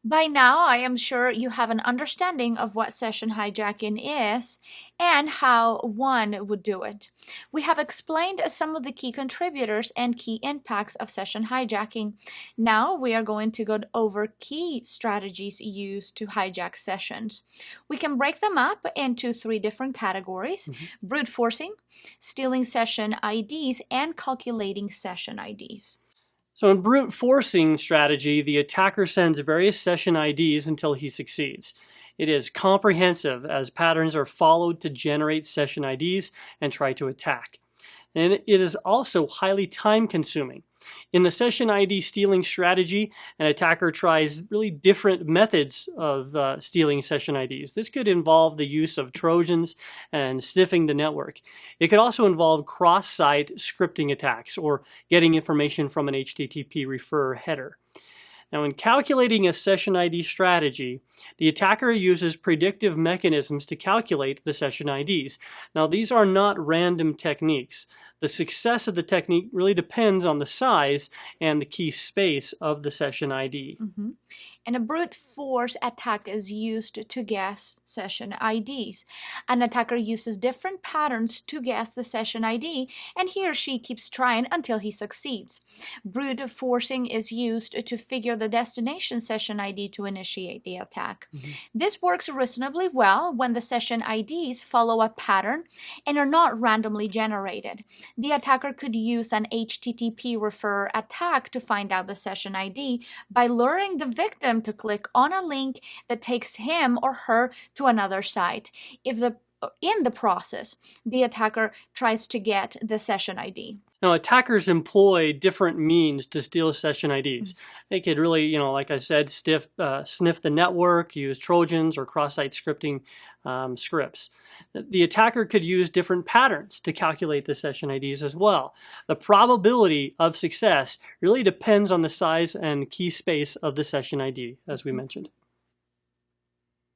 By now, I am sure you have an understanding of what session hijacking is and how one would do it. We have explained some of the key contributors and key impacts of session hijacking. Now we are going to go over key strategies used to hijack sessions. We can break them up into three different categories: brute forcing, stealing session IDs, and calculating session IDs. So in brute forcing strategy, the attacker sends various session IDs until he succeeds. It is comprehensive as patterns are followed to generate session IDs and try to attack. And it is also highly time consuming. In the session ID stealing strategy, an attacker tries really different methods of stealing session IDs. This could involve the use of Trojans and sniffing the network. It could also involve cross-site scripting attacks or getting information from an HTTP refer header. Now, in calculating a session ID strategy, the attacker uses predictive mechanisms to calculate the session IDs. Now, these are not random techniques. The success of the technique really depends on the size and the key space of the session ID. And a brute force attack is used to guess session IDs. An attacker uses different patterns to guess the session ID, and he or she keeps trying until he succeeds. Brute forcing is used to figure the destination session ID to initiate the attack. This works reasonably well when the session IDs follow a pattern and are not randomly generated. The attacker could use an HTTP refer attack to find out the session ID by luring the victim to click on a link that takes him or her to another site. In the process, the attacker tries to get the session ID. Now, attackers employ different means to steal session IDs. They could really, like I said, sniff the network, use Trojans or cross-site scripting scripts. The attacker could use different patterns to calculate the session IDs as well. The probability of success really depends on the size and key space of the session ID, as we mentioned.